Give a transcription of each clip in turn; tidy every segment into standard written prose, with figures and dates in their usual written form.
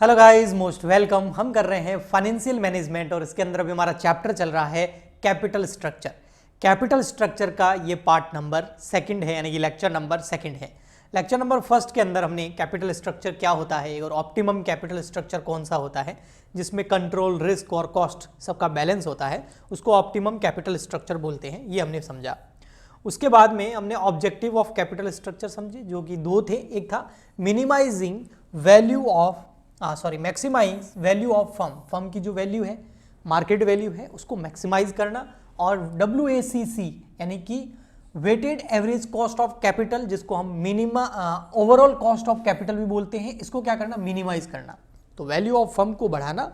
Hello guys, most welcome. हम कर रहे हैं फाइनेंशियल मैनेजमेंट और इसके अंदर अभी हमारा चैप्टर चल रहा है कैपिटल स्ट्रक्चर। कैपिटल स्ट्रक्चर का ये पार्ट नंबर सेकंड है, यानी कि लेक्चर नंबर सेकंड है। लेक्चर नंबर फर्स्ट के अंदर हमने कैपिटल स्ट्रक्चर क्या होता है और ऑप्टिमम कैपिटल स्ट्रक्चर कौन सा होता है जिसमें कंट्रोल, रिस्क और कॉस्ट सबका बैलेंस होता है, उसको ऑप्टिमम कैपिटल स्ट्रक्चर बोलते हैं, ये हमने समझा। उसके बाद में हमने ऑब्जेक्टिव ऑफ कैपिटल स्ट्रक्चर समझे, जो कि दो थे। एक था minimizing value of maximize value of firm की जो वैल्यू है, मार्केट वैल्यू है, उसको मैक्सिमाइज करना। और WACC यानी कि weighted average cost of capital, जिसको हम ओवरऑल कॉस्ट ऑफ कैपिटल भी बोलते हैं, इसको क्या करना, मिनिमाइज करना। तो वैल्यू ऑफ फर्म को बढ़ाना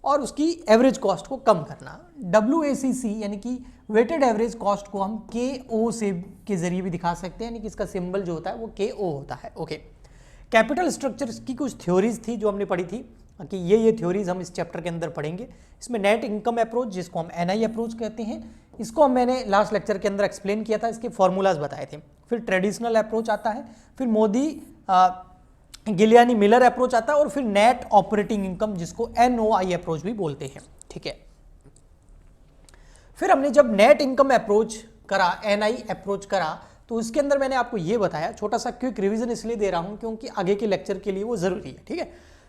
और उसकी एवरेज कॉस्ट को कम करना। WACC यानी कि वेटेड एवरेज कॉस्ट को हम KO से के जरिए भी दिखा सकते हैं, यानी कि इसका सिंबल जो होता है वो KO होता है। ओके, कैपिटल स्ट्रक्चर की कुछ थ्योरीज थी जो हमने पढ़ी थी कि ये थ्योरीज हम इस चैप्टर के अंदर पढ़ेंगे। इसमें नेट इनकम अप्रोच, जिसको हम NI अप्रोच कहते हैं, इसको मैंने लास्ट लेक्चर के अंदर एक्सप्लेन किया था, इसके फॉर्मूलाज बताए थे। फिर ट्रेडिशनल अप्रोच आता है, फिर मोदी गिलियानी मिलर अप्रोच आता है, और फिर नेट ऑपरेटिंग इनकम, जिसको NOI अप्रोच भी बोलते हैं। ठीक है, फिर हमने जब नेट इनकम अप्रोच करा, NI अप्रोच करा, तो इसके अंदर मैंने आपको ये बताया, छोटा सा क्विक रिवीजन इसलिए दे रहा हूं क्योंकि आगे के लेक्चर के लिए वो जरूरी है। ठीक है,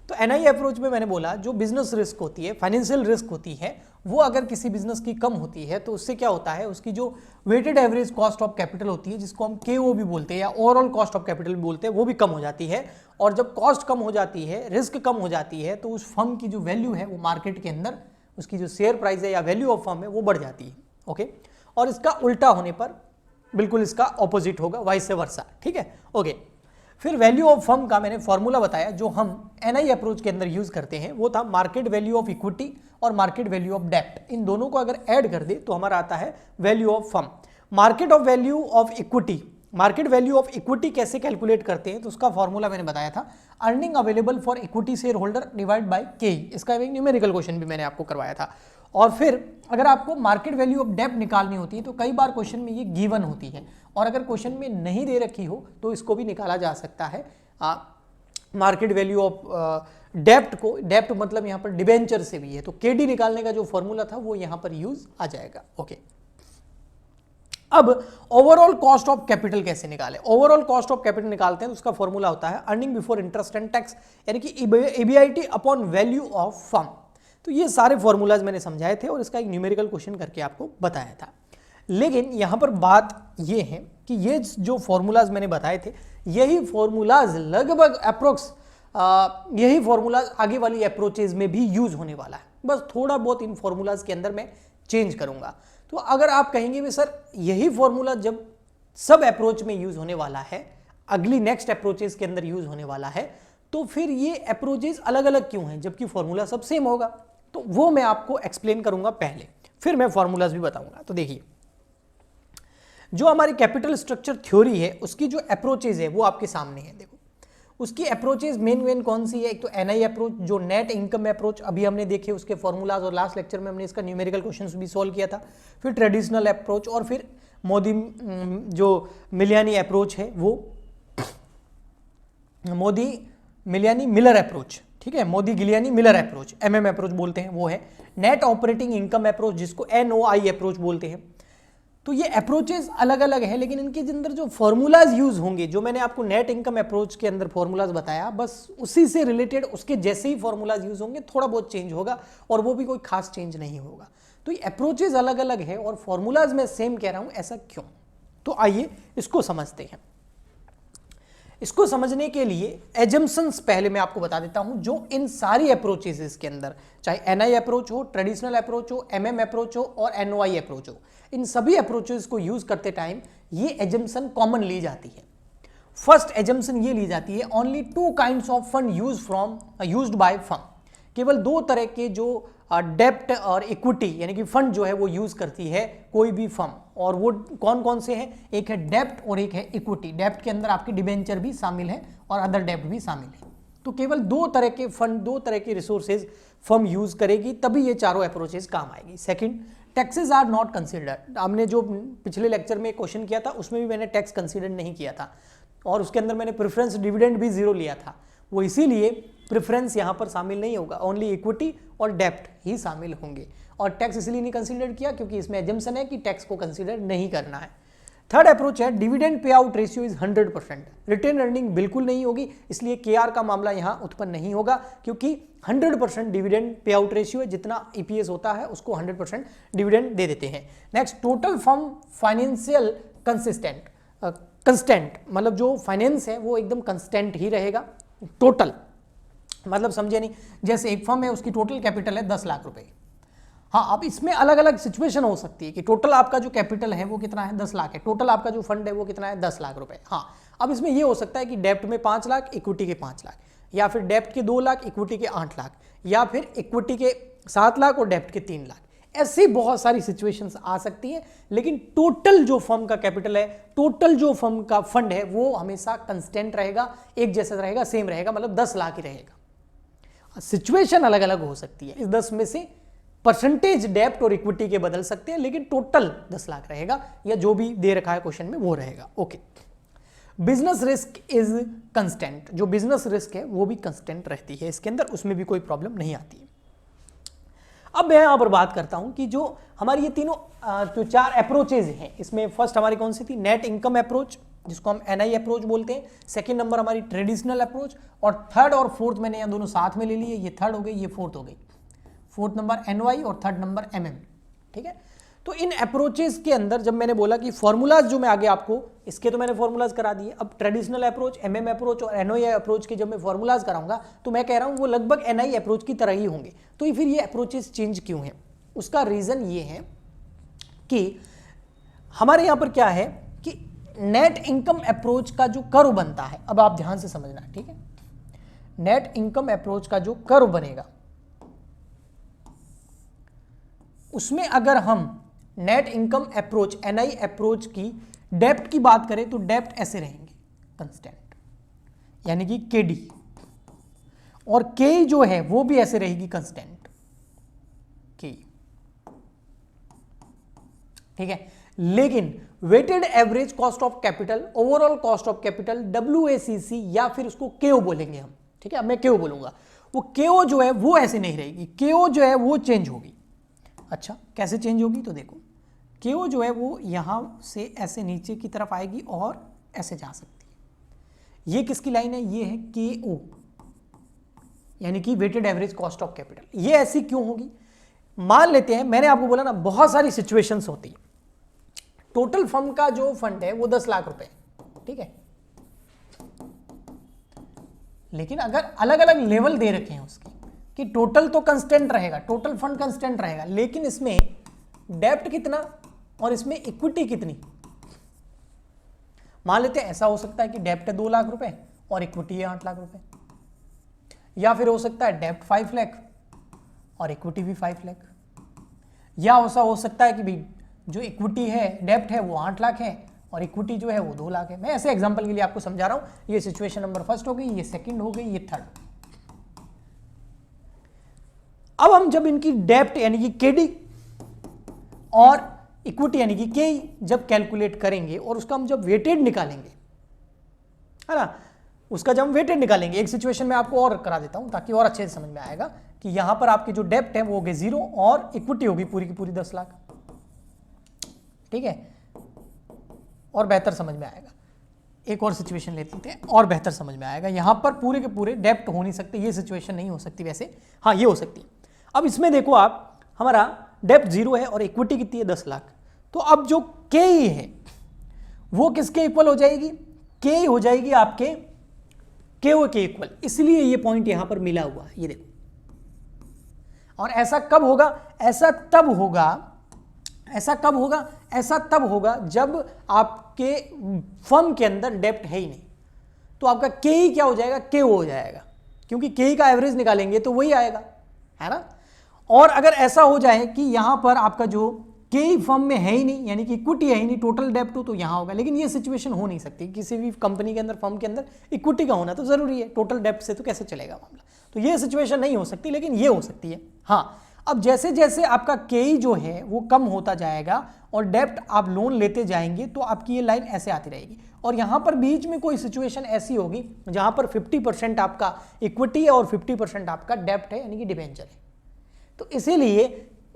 तो NI अप्रोच में मैंने बोला जो बिजनेस रिस्क होती है, फाइनेंशियल रिस्क होती है, वो अगर किसी बिजनेस की कम होती है तो उससे क्या होता है, उसकी जो weighted average cost of capital होती है, जिसको हम KO भी बोलते हैं या ओवरऑल कॉस्ट ऑफ कैपिटल भी बोलते हैं, वो भी कम हो जाती है। और जब कॉस्ट कम हो जाती है, रिस्क कम हो जाती है, तो उस फर्म की जो वैल्यू है वो मार्केट के अंदर, उसकी जो शेयर प्राइस है या वैल्यू ऑफ फर्म है वो बढ़ जाती है। ओके, और इसका उल्टा होने पर बिल्कुल इसका ऑपोजिट होगा, वाइस वर्सा। ठीक है, ओके। फिर वैल्यू ऑफ फर्म का मैंने फॉर्मूला बताया जो हम NI अप्रोच के अंदर यूज करते हैं, वो था मार्केट वैल्यू ऑफ इक्विटी और मार्केट वैल्यू ऑफ डेब्ट। इन दोनों को अगर ऐड कर दे तो हमारा आता है value of firm. Market of value of equity, market value of equity कैसे कैलकुलेट करते हैं, तो उसका फॉर्मूला मैंने बताया था, earning available for equity share holder divide bye KE। इसका एक न्यूमेरिकल क्वेश्चन भी मैंने आपको करवाया था। और फिर अगर आपको मार्केट वैल्यू ऑफ डेब्ट निकालनी होती है तो कई बार क्वेश्चन में ये गिवन होती है, और अगर क्वेश्चन में नहीं दे रखी हो तो इसको भी निकाला जा सकता है। मार्केट वैल्यू ऑफ डेब्ट को, डेब्ट मतलब यहाँ पर डिबेंचर से भी है, तो KD निकालने का जो फॉर्मूला था वो यहाँ पर यूज आ जाएगा। ओके, अब ओवरऑल कॉस्ट ऑफ कैपिटल कैसे निकाले। ओवरऑल कॉस्ट ऑफ कैपिटल निकालते हैं तो उसका फॉर्मूला होता है earning before interest and tax, यानी कि EBIT upon value of firm. तो ये सारे फॉर्मूलाज मैंने समझाए थे और इसका एक न्यूमेरिकल क्वेश्चन करके आपको बताया था। लेकिन यहां पर बात ये है कि ये जो फॉर्मूलाज मैंने बताए थे, यही फॉर्मूलाज लगभग अप्रोक्स यही फॉर्मूलाज आगे वाली अप्रोचेज में भी यूज होने वाला है। बस थोड़ा बहुत इन फॉर्मूलाज के अंदर मैं चेंज करूंगा। तो अगर आप कहेंगे भी सर यही फॉर्मूला जब सब अप्रोच में यूज होने वाला है, अगली नेक्स्ट अप्रोचेज के अंदर यूज होने वाला है, तो फिर ये अप्रोचेज अलग अलग क्यों हैं जबकि फॉर्मूला सब सेम होगा, तो वो मैं आपको एक्सप्लेन करूंगा पहले, फिर मैं फॉर्मूलाज भी बताऊंगा। तो देखिए, जो हमारी कैपिटल स्ट्रक्चर थ्योरी है उसकी जो अप्रोचेज है वो आपके सामने है। देखो उसकी अप्रोचेज मेन कौन सी है। एक तो NI अप्रोच, जो नेट इनकम अप्रोच अभी हमने देखे उसके फॉर्मूलाज, और लास्ट लेक्चर में हमने इसका न्यूमेरिकल क्वेश्चंस भी सॉल्व किया था। फिर ट्रेडिशनल अप्रोच, और फिर मोदी जो मिलियानी अप्रोच है वो मोदी मिलियानी मिलर अप्रोच। ठीक है, Modigliani Miller approach, MM approach बोलते हैं, वो है नेट ऑपरेटिंग इनकम अप्रोच, जिसको NOI अप्रोच बोलते हैं। तो ये अप्रोचेस अलग अलग है, लेकिन इनके अंदर जो फॉर्मूलाज यूज होंगे, जो मैंने आपको नेट इनकम अप्रोच के अंदर फॉर्मूलाज बताया, बस उसी से रिलेटेड उसके जैसे ही फॉर्मूलाज यूज होंगे, थोड़ा बहुत चेंज होगा और वो भी कोई खास चेंज नहीं होगा। तो ये अप्रोचेज अलग अलग है और फॉर्मूलाज मैं सेम कह रहा हूं, ऐसा क्यों। तो आइए इसको समझते हैं। इसको समझने के लिए एजम्पशंस पहले मैं आपको बता देता हूं, जो इन सारी अप्रोचेस के अंदर, चाहे NI अप्रोच हो, ट्रेडिशनल अप्रोच हो, MM अप्रोच हो और NOI अप्रोच हो, इन सभी अप्रोचेस को यूज करते टाइम ये एजम्पशन कॉमन ली जाती है। फर्स्ट एजम्पशन ये ली जाती है, only 2 kinds of fund used by firm. केवल 2 तरह के जो डेब्ट और इक्विटी यानी कि फंड जो है वो यूज करती है कोई भी फर्म, और वो कौन कौन से हैं, एक है डेब्ट और एक है इक्विटी। डेब्ट के अंदर आपकी डिबेंचर भी शामिल है और अदर डेब्ट भी शामिल है। तो केवल 2 तरह के फंड, 2 तरह के रिसोर्सेज फर्म यूज करेगी, तभी ये चारों अप्रोचेज काम आएगी। Second, taxes are not considered. हमने जो पिछले लेक्चर में क्वेश्चन किया था उसमें भी मैंने टैक्स कंसिडर नहीं किया था, और उसके अंदर मैंने प्रेफरेंस डिविडेंड भी 0 लिया था। वो इसीलिए प्रेफरेंस यहाँ पर शामिल नहीं होगा, ओनली इक्विटी और डेप्ट ही शामिल होंगे। और टैक्स इसलिए नहीं कंसीडर किया क्योंकि इसमें एजम्पशन है कि टैक्स को कंसीडर नहीं करना है। थर्ड अप्रोच है dividend pay out ratio is 100%। Retain earning बिल्कुल नहीं होगी, इसलिए केआर का मामला यहाँ उत्पन्न नहीं होगा क्योंकि 100% डिविडेंड पे आउट रेशियो है, जितना ईपीएस होता है उसको 100% डिविडेंड दे देते हैं। Next, total firm financial constant, मतलब जो फाइनेंस है वो एकदम कंस्टेंट ही रहेगा। टोटल मतलब समझे नहीं, जैसे एक फर्म है उसकी टोटल कैपिटल है 10 लाख रुपए। हाँ, अब इसमें अलग अलग सिचुएशन हो सकती है कि टोटल आपका जो कैपिटल है वो कितना है, 10 लाख है, टोटल आपका जो फंड है वो कितना है, 10 लाख रुपए। हाँ, अब इसमें ये हो सकता है कि डेप्ट में 5 लाख, इक्विटी के 5 लाख, या फिर डेप्ट के 2 लाख, इक्विटी के 8 लाख, या फिर इक्विटी के 7 लाख और डेप्ट के 3 लाख। ऐसी बहुत सारी सिचुएशंस आ सकती हैं, लेकिन टोटल जो फर्म का कैपिटल है, टोटल जो फर्म का फंड है वो हमेशा कंस्टेंट रहेगा, एक जैसा रहेगा, सेम रहेगा, मतलब 10 लाख ही रहेगा। सिचुएशन अलग अलग हो सकती है, इस 10 में से परसेंटेज डेप्ट और इक्विटी के बदल सकते हैं, लेकिन टोटल 10 लाख रहेगा, या जो भी दे रखा है क्वेश्चन में वो रहेगा। Okay, business risk is constant, जो बिजनेस रिस्क है वो भी कंस्टेंट रहती है इसके अंदर, उसमें भी कोई प्रॉब्लम नहीं आती है। अब मैं यहां पर बात करता हूं कि जो हमारी ये तीनों जो 4 अप्रोचेज हैं, इसमें फर्स्ट हमारी कौन सी थी, नेट इनकम अप्रोच, जिसको हम एनआई अप्रोच बोलते हैं। सेकंड नंबर हमारी ट्रेडिशनल अप्रोच, और थर्ड और फोर्थ मैंने यहाँ दोनों साथ में ले लिए, ये थर्ड हो गई, ये फोर्थ हो गई। फोर्थ नंबर एनवाई और थर्ड नंबर एमएम। ठीक है, तो इन अप्रोचेस के अंदर जब मैंने बोला कि फॉर्मूलाज जो मैं आगे आपको, इसके तो मैंने फॉर्मूलाज करा दिए, अब ट्रेडिशनल अप्रोच, एमएम अप्रोच और एनओई अप्रोच के जब मैं फॉर्मूलाज कराऊंगा तो मैं कह रहा हूं वो लगभग एनआई अप्रोच की तरह ही होंगे। तो फिर ये अप्रोचेस चेंज क्यों हैं? उसका रीजन ये है कि हमारे यहां पर क्या है कि नेट इनकम अप्रोच का जो कर्व बनता है, अब आप ध्यान से समझना, ठीक है, नेट इनकम अप्रोच का जो कर्व बनेगा उसमें अगर हम net income approach NI approach की डेप्ट की बात करें तो डेप्ट ऐसे रहेंगे कंस्टेंट, यानी कि केडी, और के जो है वो भी ऐसे रहेगी कंस्टेंट के। ठीक है, लेकिन weighted average cost of capital, overall cost of capital, WACC, या फिर उसको केओ बोलेंगे हम। ठीक है, अब मैं केओ बोलूंगा, वो केओ जो है वो ऐसे नहीं रहेगी, केओ जो है वो चेंज होगी। अच्छा, कैसे चेंज होगी? तो देखो, केओ जो है वो यहां से ऐसे नीचे की तरफ आएगी और ऐसे जा सकती है। ये किसकी लाइन है? ये है केओ, यानी कि weighted average cost of capital. ये ऐसी क्यों होगी? मान लेते हैं, मैंने आपको बोला ना बहुत सारी सिचुएशंस होती है। टोटल फर्म का जो फंड है वो 10 लाख रुपए, ठीक है, लेकिन अगर अलग अलग लेवल दे रखे हैं उसके कि टोटल तो कंस्टेंट रहेगा, टोटल फंड कंस्टेंट रहेगा, लेकिन इसमें डेप्ट कितना और इसमें इक्विटी कितनी। मान लेते हैं ऐसा हो सकता है कि डेप्ट है 2 लाख रुपए और इक्विटी है 8 लाख रुपए, या फिर हो सकता है डेप्ट 5 लाख और इक्विटी भी 5 लाख, या ऐसा हो सकता है कि भाई जो इक्विटी है, डेप्ट है वो 8 लाख है और इक्विटी जो है वो 2 लाख है। मैं ऐसे एग्जांपल के लिए आपको समझा रहा हूं। ये सिचुएशन नंबर फर्स्ट हो गई, ये सेकंड हो गई, ये थर्ड। अब हम जब इनकी डेप्ट यानी कि केडी और इक्विटी यानी कि के जब कैलकुलेट करेंगे और उसका हम जब वेटेड निकालेंगे, है ना, उसका जब हम वेटेड निकालेंगे, एक सिचुएशन में आपको और करा देता हूं ताकि और अच्छे से समझ में आएगा कि यहां पर आपकी जो डेप्ट है वो होगी 0 और इक्विटी होगी पूरी की पूरी 10 लाख। ठीक है, और बेहतर समझ में आएगा। एक और सिचुएशन लेते हैं और बेहतर समझ में आएगा। यहां पर पूरे के पूरे डेप्ट हो नहीं सकते, ये सिचुएशन नहीं हो सकती वैसे, हाँ ये हो सकती है। अब इसमें देखो आप, हमारा डेप्ट 0 है और इक्विटी कितनी है 10 लाख, तो अब जो के है वो किसके इक्वल हो जाएगी? के हो जाएगी आपके केओ के इक्वल, इसलिए ये पॉइंट यहां पर मिला हुआ है, ये देखो। और ऐसा कब होगा? ऐसा तब होगा जब आपके फर्म के अंदर डेप्ट है ही नहीं, तो आपका के ही क्या हो जाएगा? के हो जाएगा, क्योंकि के का एवरेज निकालेंगे तो वही आएगा, है ना। और अगर ऐसा हो जाए कि यहां पर आपका जो के फर्म में है ही नहीं, यानी कि इक्विटी है ही नहीं, टोटल डेप्ट हो, तो यहां होगा। लेकिन ये सिचुएशन हो नहीं सकती, किसी भी कंपनी के अंदर, फर्म के अंदर इक्विटी का होना तो जरूरी है, टोटल डेप्ट से तो कैसे चलेगा मामला। तो ये सिचुएशन नहीं हो सकती, लेकिन ये हो सकती है। हाँ, अब जैसे जैसे आपका केई जो है वो कम होता जाएगा और डेप्ट आप लोन लेते जाएंगे तो आपकी ये लाइन ऐसे आती रहेगी, और यहां पर बीच में कोई सिचुएशन ऐसी होगी जहां पर 50% आपका इक्विटी है और 50% आपका डेप्ट है, यानी कि डिबेंचर है। तो इसीलिए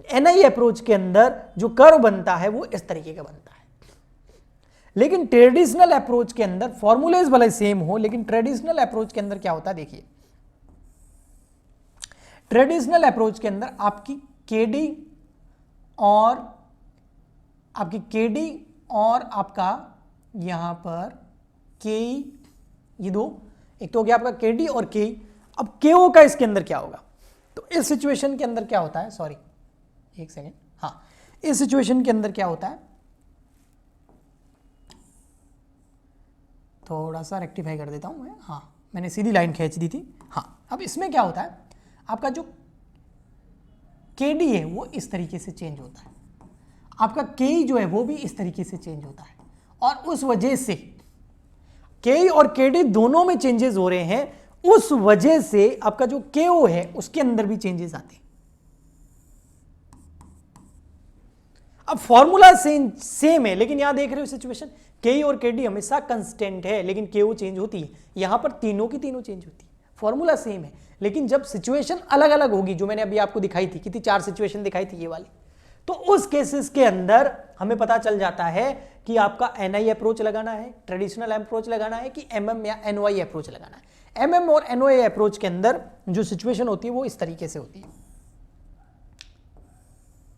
एनआई अप्रोच के अंदर जो कर्व बनता है वो इस तरीके का बनता है। लेकिन ट्रेडिशनल अप्रोच के अंदर फॉर्मूलेज भले सेम हो, लेकिन ट्रेडिशनल अप्रोच के अंदर क्या होता है, देखिए ट्रेडिशनल अप्रोच के अंदर आपकी केडी और आपका यहां पर के, ये दो, एक तो हो गया आपका केडी और के। अब केओ का इसके अंदर क्या होगा, तो इस सिचुएशन के अंदर क्या होता है, सॉरी एक सेकेंड, हाँ इस सिचुएशन के अंदर क्या होता है, थोड़ा सा रेक्टिफाई कर देता हूं मैं, हाँ मैंने सीधी लाइन खींच दी थी। हाँ अब इसमें क्या होता है, आपका जो केडी है वो इस तरीके से चेंज होता है, आपका केई जो है वो भी इस तरीके से चेंज होता है, और उस वजह से केई और केडी दोनों में चेंजेस हो रहे हैं, उस वजह से आपका जो केओ है उसके अंदर भी चेंजेस आते हैं। अब फॉर्मूला सेम है, लेकिन यहां देख रहे हो सिचुएशन, केई और केडी हमेशा कंस्टेंट है, लेकिन केओ चेंज होती है, यहां पर तीनों की तीनों चेंज होती है। फॉर्मूला सेम है, लेकिन जब सिचुएशन अलग अलग होगी, जो मैंने अभी आपको दिखाई थी, कितनी 4 सिचुएशन दिखाई थी ये वाली, तो उस केसेस के अंदर हमें पता चल जाता है कि आपका एनआई अप्रोच लगाना है, ट्रेडिशनल अप्रोच लगाना है, कि एमएम या एनओआई अप्रोच लगाना है। एमएम और एनओआई अप्रोच के अंदर जो सिचुएशन होती है वो इस तरीके से होती है।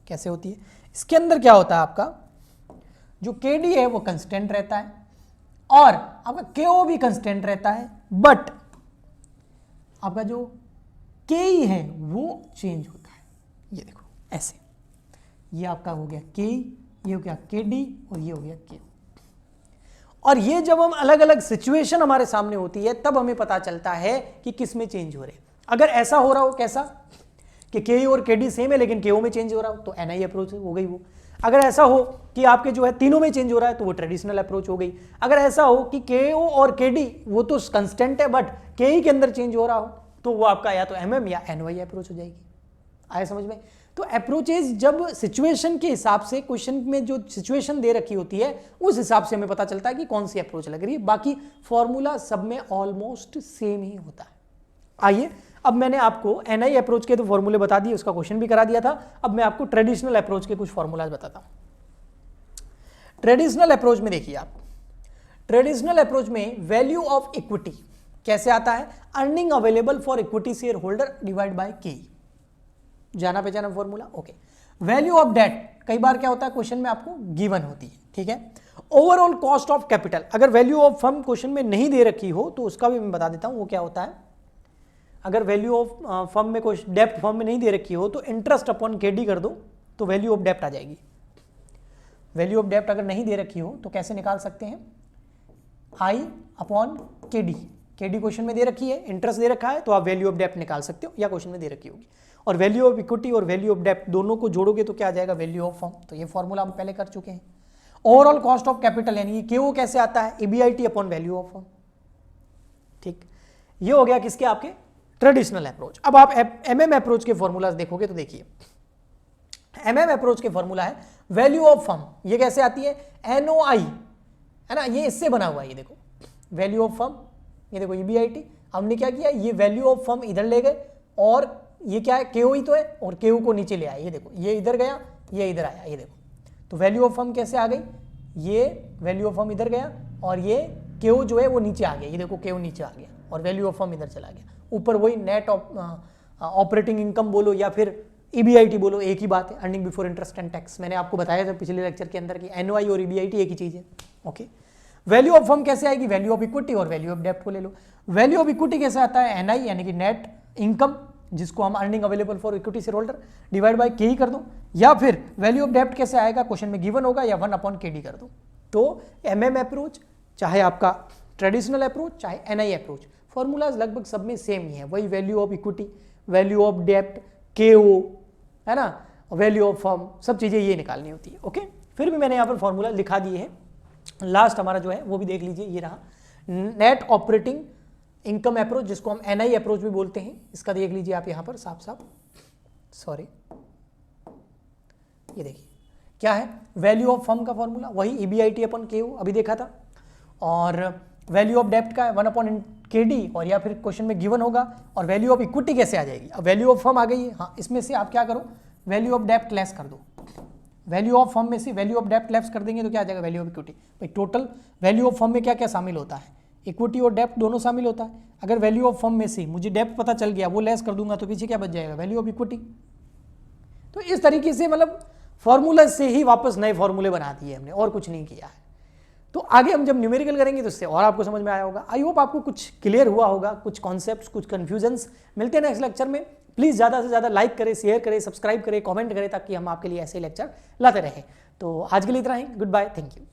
कैसे होती है, इसके अंदर क्या होता है, आपका जो केडी है वो कंस्टेंट रहता है और आपका केओ भी कंस्टेंट रहता है, बट आपका जो केई है वो चेंज होता है। ये देखो ऐसे, ये आपका हो गया केई, ये हो गया केडी और ये हो गया के। और ये जब हम अलग अलग सिचुएशन हमारे सामने होती है तब हमें पता चलता है कि किस में चेंज हो रहे हैं। अगर ऐसा हो रहा हो, कैसा कि केई और केडी सेम है लेकिन केओ में चेंज हो रहा हो, तो एनआई अप्रोच हो गई वो। अगर ऐसा हो कि आपके जो है तीनों में चेंज हो रहा है, तो वो ट्रेडिशनल अप्रोच हो गई। अगर ऐसा हो कि केओ और केडी वो तो कंस्टेंट है बट केई के अंदर चेंज हो रहा हो, तो वो आपका या तो एमएम या एनओआई अप्रोच हो जाएगी। आया समझ में? तो अप्रोचेज जब सिचुएशन के हिसाब से, क्वेश्चन में जो सिचुएशन दे रखी होती है उस हिसाब से हमें पता चलता है कि कौन सी अप्रोच लग रही है। बाकी फॉर्मूला सब में ऑलमोस्ट सेम ही होता है। आइए अब मैंने आपको एनआई अप्रोच के तो फॉर्मूले बता दिए, उसका क्वेश्चन भी करा दिया था। अब मैं आपको ट्रेडिशनल अप्रोच के कुछ फॉर्मूलाज बताता हूं। ट्रेडिशनल अप्रोच में देखिए आप, ट्रेडिशनल अप्रोच में वैल्यू ऑफ इक्विटी कैसे आता है, earning available for equity share holder divide by K. जाना पहचाना formula, okay. Value of debt कई बार क्या होता है क्वेश्चन में आपको गिवन होती है, ठीक है। ओवरऑल कॉस्ट ऑफ कैपिटल, अगर वैल्यू ऑफ फर्म क्वेश्चन में नहीं दे रखी हो तो उसका भी मैं बता देता हूं वो क्या होता है। अगर वैल्यू ऑफ फर्म में कोई डेप्ट फर्म में नहीं दे रखी हो तो इंटरेस्ट अपॉन केडी कर दो तो वैल्यू ऑफ डेप्ट आ जाएगी। वैल्यू ऑफ डेप्ट अगर नहीं दे रखी हो तो कैसे निकाल सकते हैं, आई अपॉन केडी। केडी क्वेश्चन में दे रखी है, इंटरेस्ट दे रखा है, तो आप वैल्यू ऑफ डेप्ट निकाल सकते हो, या क्वेश्चन में दे रखी होगी। और वैल्यू ऑफ इक्विटी और वैल्यू ऑफ डेप्ट दोनों को जोड़ोगे तो क्या आ जाएगा, वैल्यू ऑफ फर्म। तो ये फॉर्मूला हम पहले कर चुके हैं। ओवरऑल कॉस्ट ऑफ कैपिटल यानी केओ कैसे आता है, EBIT upon value of firm. ठीक, ये हो गया किसके, आपके ट्रेडिशनल अप्रोच। अब आप एमएम अप्रोच के फॉर्मूलाज देखोगे तो देखिए, एमएम अप्रोच के फॉर्मूला है वैल्यू ऑफ फर्म। ये कैसे आती है, एनओआई है ना, ये इससे बना हुआ है। ये देखो वैल्यू ऑफ फर्म, ये देखो ईबीआईटी। हमने क्या किया, ये वैल्यू ऑफ फर्म इधर ले गए और ये क्या है, केओ ही तो है, और केओ को नीचे ले आए। ये देखो ये इधर गया, ये इधर आया, ये देखो। तो वैल्यू ऑफ फर्म कैसे आ गई, ये वैल्यू ऑफ फर्म इधर गया और ये केओ जो है वो नीचे आ गया। ये देखो केओ नीचे आ गया और वैल्यू ऑफ फर्म इधर चला गया। ऊपर वही नेट ऑपरेटिंग इनकम बोलो या फिर ईबीआईटी बोलो, एक ही बात है, earning before interest and tax. मैंने आपको बताया था पिछले लेक्चर के अंदर कि एनओआई और ईबीआईटी एक ही चीज है। ओके, वैल्यू ऑफ फर्म कैसे आएगी, वैल्यू ऑफ इक्विटी और वैल्यू ऑफ डेप्ट को ले लो। वैल्यू ऑफ इक्विटी कैसे आता है, एनआई यानी कि नेट इनकम, जिसको हम earning available for equity share holder divide by के ही कर दो, या फिर वैल्यू ऑफ डेप्ट कैसे आएगा, क्वेश्चन में गिवन होगा, या 1 अपॉन केडी कर दो। तो एमएम अप्रोच चाहे आपका ट्रेडिशनल अप्रोच चाहे एनआई अप्रोच, फॉर्मूलाज लगभग सब में सेम ही है। वही value of equity, value of डेप्ट, केओ है ना, वैल्यू ऑफ फर्म, सब चीजें ये निकालनी होती है। ओके, फिर भी मैंने यहाँ पर फॉर्मूला लिखा दिए हैं। लास्ट हमारा जो है वो भी देख लीजिए, ये रहा नेट ऑपरेटिंग इनकम अप्रोच, जिसको हम एनआई अप्रोच भी बोलते हैं। इसका देख लीजिए आप यहाँ पर साफ साफ, सॉरी ये देखिए क्या है, वैल्यू ऑफ फर्म का फॉर्मूला वही EBIT अपन KO अभी देखा था, और वैल्यू ऑफ डेप्ट का है 1/KD, और या फिर क्वेश्चन में गिवन होगा, और वैल्यू ऑफ इक्विटी कैसे आ जाएगी, अब वैल्यू ऑफ फर्म आ गई है, हाँ इसमें से आप क्या करो, वैल्यू ऑफ डेप्ट लेस कर दो, वैल्यू ऑफ फर्म में से वैल्यू ऑफ डेप्ट लेस कर देंगे तो क्या आ जाएगा, वैल्यू ऑफ इक्विटी। भाई टोटल वैल्यू ऑफ फर्म में क्या क्या शामिल होता है, इक्विटी और डेप्ट दोनों शामिल होता है। अगर वैल्यू ऑफ फर्म में से मुझे डेप्ट पता चल गया, वो लेस कर दूंगा तो पीछे क्या बच जाएगा, वैल्यू ऑफ इक्विटी। तो इस तरीके से मतलब फॉर्मूला से ही वापस नए फॉर्मूले बना दिए हमने, और कुछ नहीं किया है। तो आगे हम जब न्यूमेरिकल करेंगे तो इससे और आपको समझ में आया होगा। आई होप आपको कुछ क्लियर हुआ होगा, कुछ कॉन्सेप्ट्स, कुछ कंफ्यूजन्स। मिलते हैं नेक्स्ट लेक्चर में। प्लीज़ ज़्यादा से ज़्यादा लाइक करें, शेयर करें, सब्सक्राइब करें, कमेंट करें, ताकि हम आपके लिए ऐसे लेक्चर लाते रहें। तो आज के लिए इतना ही, गुड बाय, थैंक यू।